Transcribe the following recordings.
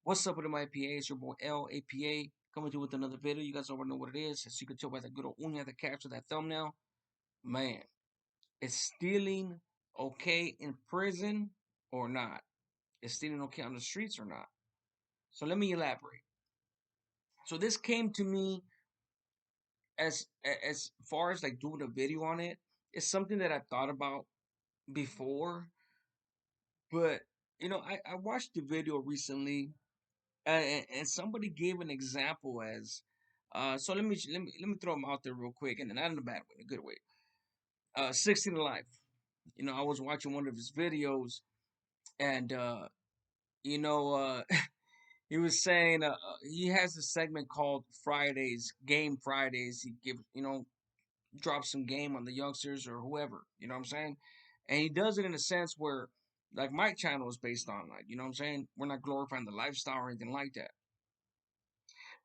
What's up with my APA? It's your boy LAPA coming to you with another video. You guys already know what it is. As you can tell by that good old uña that captured that thumbnail. Man, is stealing okay in prison or not? Is stealing okay on the streets or not? So let me elaborate. So this came to me as far as like doing a video on it. It's something that I thought about before, but I watched the video recently and somebody gave an example as so let me throw them out there real quick and not in a bad way, in a good way. 16 to life. I was watching one of his videos and you know he was saying he has a segment called Fridays, Game Fridays. He give drops some game on the youngsters or whoever, you know what I'm saying? And he does it in a sense where like my channel is based on, like, you know what I'm saying? We're not glorifying the lifestyle or anything like that.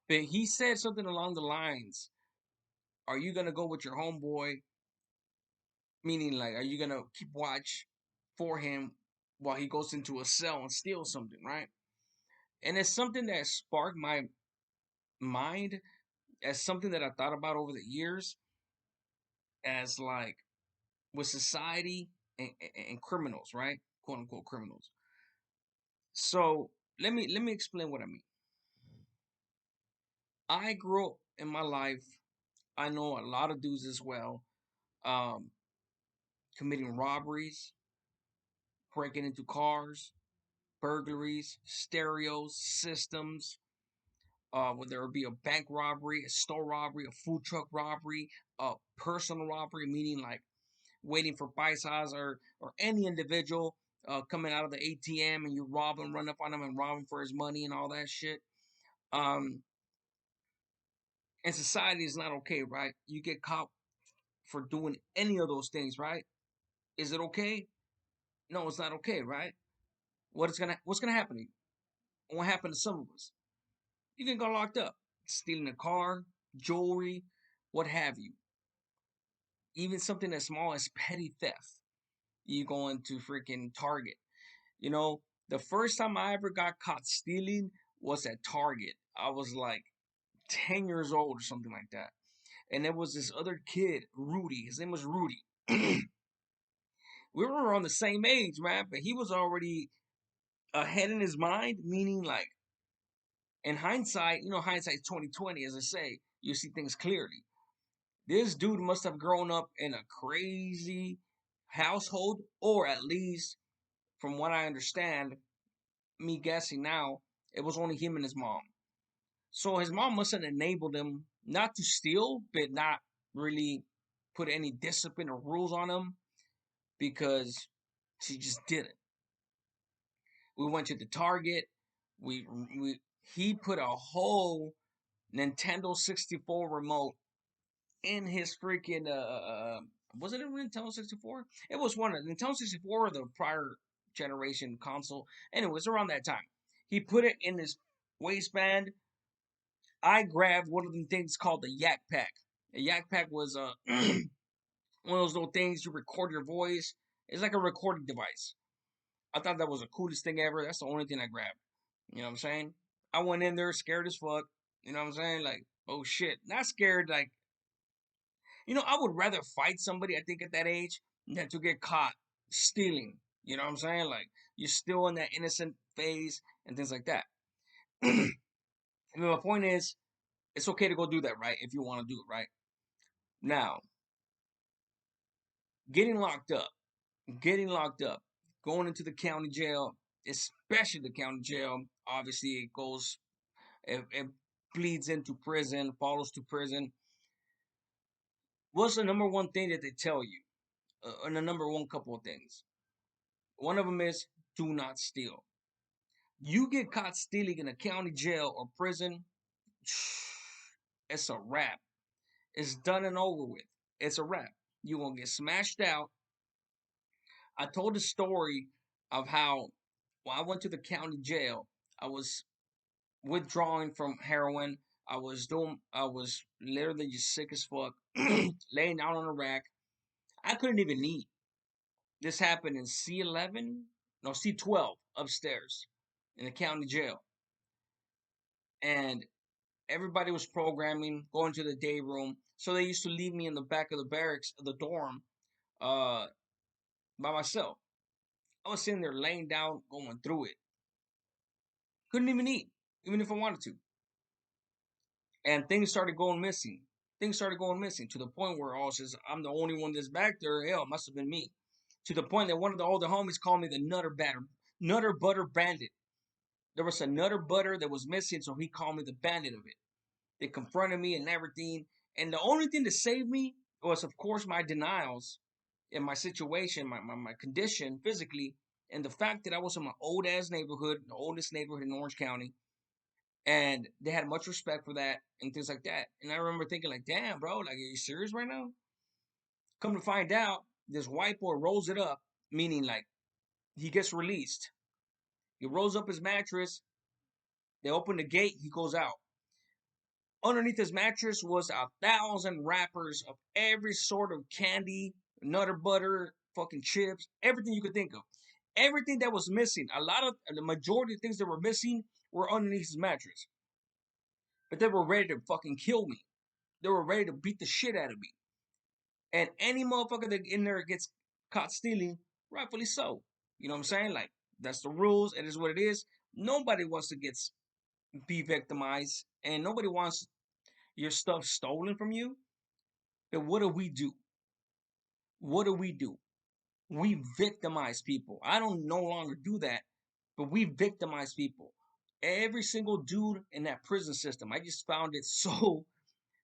But he said something along the lines, are you gonna go with your homeboy? Meaning, like, are you gonna keep watch for him while he goes into a cell and steals something, right? And it's something that sparked my mind as something that I thought about over the years, as like with society and criminals, right? Quote unquote criminals. So let me explain what I mean. I grew up in my life. I know a lot of dudes as well, um, committing robberies, breaking into cars, burglaries, stereos, systems, whether it be a bank robbery, a store robbery, a food truck robbery, a personal robbery, meaning like waiting for paisas or any individual coming out of the ATM and you rob him, run up on him and rob him for his money and all that shit. Um, and society is not okay, right? You get caught for doing any of those things, right? Is it okay? No, it's not okay, right? What's gonna happen to you? What happened to some of us? You can go locked up, stealing a car, jewelry, what have you. Even something as small as petty theft. You go into freaking Target. You know, the first time I ever got caught stealing was at Target. I was like 10 years old or something like that. And there was this other kid, Rudy. His name was Rudy. We were around the same age, man, but he was already ahead in his mind, meaning like in hindsight, hindsight 2020, as I say, you see things clearly. This dude must have grown up in a crazy household, or at least, from what I understand, me guessing now, it was only him and his mom. So his mom must have enabled him not to steal, but not really put any discipline or rules on him because she just didn't. We went to the Target. We he put a whole Nintendo 64 remote in his freaking was it a Nintendo 64? It was one of Nintendo 64 or the prior generation console. Anyways, around that time. He put it in his waistband. I grabbed one of the things called the Yak Pack. A Yak Pack was one of those little things you record your voice. It's like a recording device. I thought that was the coolest thing ever. That's the only thing I grabbed. You know what I'm saying? I went in there scared as fuck. You know what I'm saying? Like, oh shit. Not scared, like, I would rather fight somebody, I think, at that age than to get caught stealing. You know what I'm saying? Like, you're still in that innocent phase and things like that. And my point is, it's okay to go do that, right? If you want to do it, right? Now, getting locked up, getting locked up, going into the county jail, especially the county jail, obviously it bleeds into prison, follows to prison. What's the number one thing that they tell you? And the number one couple of things. One of them is do not steal. You get caught stealing in a county jail or prison, it's a wrap. It's done and over with. It's a wrap. You're going to get smashed out. I told the story of how when I went to the county jail, I was withdrawing from heroin. I was literally just sick as fuck, laying down on a rack. I couldn't even eat. This happened in C11, no, C12 upstairs in the county jail. and everybody was programming, going to the day room. So they used to leave me in the back of the barracks of the dorm, uh, by myself. I was sitting there laying down, going through it. Couldn't even eat, even if I wanted to. And things started going missing. Things started going missing to the point where all says I'm the only one that's back there. Hell, it must have been me. To the point that one of the older homies called me the Nutter Butter Bandit. There was a Nutter Butter that was missing, so he called me the bandit of it. They confronted me and everything. And the only thing to save me was, of course, my denials and my situation, my condition physically, and the fact that I was in my old ass neighborhood, the oldest neighborhood in Orange County, and they had much respect for that and things like that. And I remember thinking, like, damn, bro, like, are you serious right now? Come to find out, this white boy rolls it up, meaning like he gets released. He rolls up his mattress. They open the gate. He goes out. Underneath his mattress was 1,000 wrappers of every sort of candy, nutter butter, fucking chips, everything you could think of. Everything that was missing, a lot of the majority of things that were missing were underneath his mattress. But they were ready to fucking kill me. They were ready to beat the shit out of me. And any motherfucker that in there gets caught stealing, rightfully so. You know what I'm saying? Like, that's the rules. It is what it is. Nobody wants to be victimized, and nobody wants your stuff stolen from you. But what do we do? What do we do? We victimize people. I don't no longer do that, but we victimize people. Every single dude in that prison system, I just found it so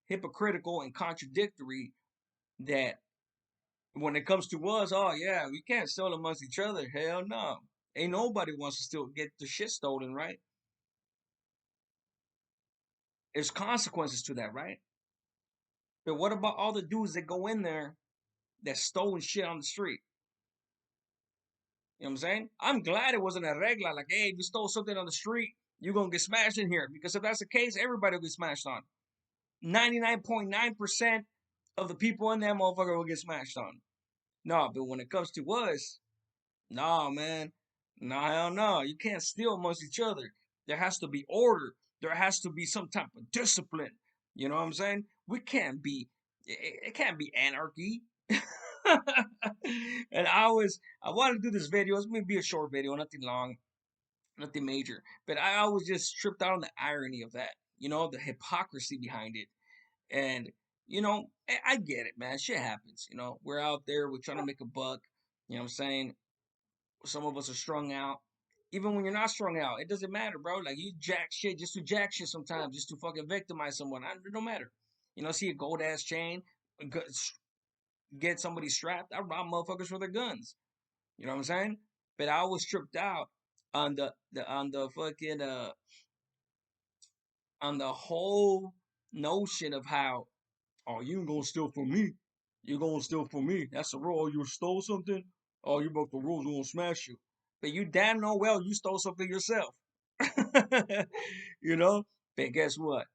hypocritical and contradictory that when it comes to us, oh yeah, we can't steal amongst each other. Hell no. Ain't nobody wants to still get the shit stolen, right? There's consequences to that, right? But what about all the dudes that go in there that stolen shit on the street? You know what I'm saying? I'm glad it wasn't a regla like, hey, if you stole something on the street, you're gonna get smashed in here. Because if that's the case, everybody will get smashed on. 99.9% of the people in that motherfucker will get smashed on. No, but when it comes to us, nah, man. Nah, hell no. You can't steal amongst each other. There has to be order. There has to be some type of discipline. You know what I'm saying? We can't be, it can't be anarchy. And I wanted to do this video. It's going to be a short video, nothing long, nothing major. But I was just tripped out on the irony of that, the hypocrisy behind it. And, I get it, man. Shit happens. We're out there, we're trying to make a buck. You know what I'm saying? Some of us are strung out. Even when you're not strung out, it doesn't matter, bro. Like you jack shit just to jack shit sometimes, just to fucking victimize someone. It don't matter. See a gold ass chain, get somebody strapped. I rob motherfuckers for their guns. You know what I'm saying? But I was tripped out on the fucking on the whole notion of how, oh, you ain't gonna steal from me. You're gonna steal from me. That's the rule. Oh, you stole something? Oh, you broke the rules, we're gonna smash you. But you damn know well you stole something yourself. you know? But guess what?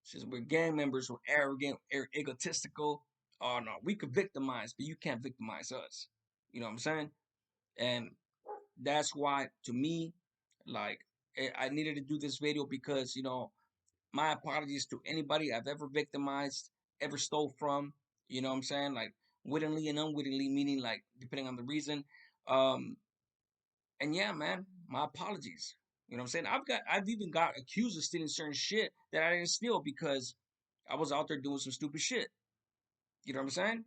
Since we're gang members, we're arrogant, egotistical. Oh no, we could victimize, but you can't victimize us. You know what I'm saying? And that's why, to me, like, I needed to do this video because, my apologies to anybody I've ever victimized, ever stole from. You know what I'm saying? Like, wittingly and unwittingly, meaning, like, depending on the reason. Um, and yeah, man, my apologies. You know what I'm saying? I've even got accused of stealing certain shit that I didn't steal because I was out there doing some stupid shit. You know what I'm saying?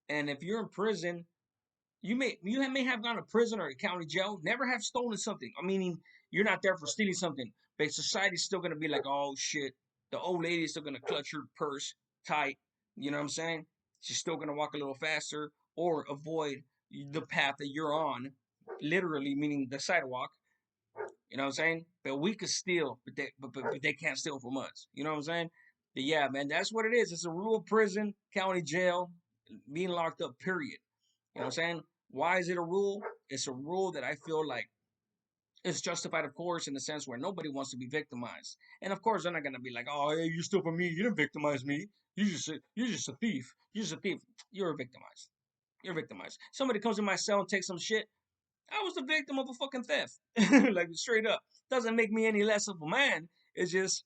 And if you're in prison, you may have gone to prison or a county jail, never have stolen something. I mean, you're not there for stealing something, but society's still gonna be like, oh shit, the old lady's still gonna clutch her purse tight. You know what I'm saying? She's still gonna walk a little faster or avoid the path that you're on, literally meaning the sidewalk. You know what I'm saying? But we could steal, but they can't steal from us. You know what I'm saying? But yeah, man, that's what it is. It's a rural prison, county jail, being locked up. Period. You know what I'm saying? Why is it a rule? It's a rule that I feel like it's justified, of course, in the sense where nobody wants to be victimized. And of course, they're not gonna be like, "Oh, hey, you stole from me. You didn't victimize me. You're just a thief. You're just a thief. You're victimized. You're victimized. Somebody comes in my cell and takes some shit. I was the victim of a fucking theft. Like straight up. Doesn't make me any less of a man. It's just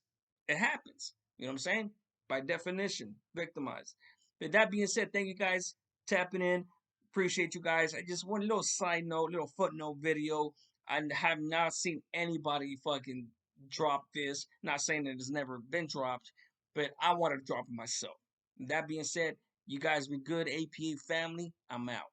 It happens. You know what I'm saying? By definition, victimized. But that being said, thank you guys tapping in. Appreciate you guys. I just one little side note, little footnote video. I have not seen anybody fucking drop this. Not saying that it's never been dropped, but I want to drop it myself. That being said, you guys be good, APA family. I'm out.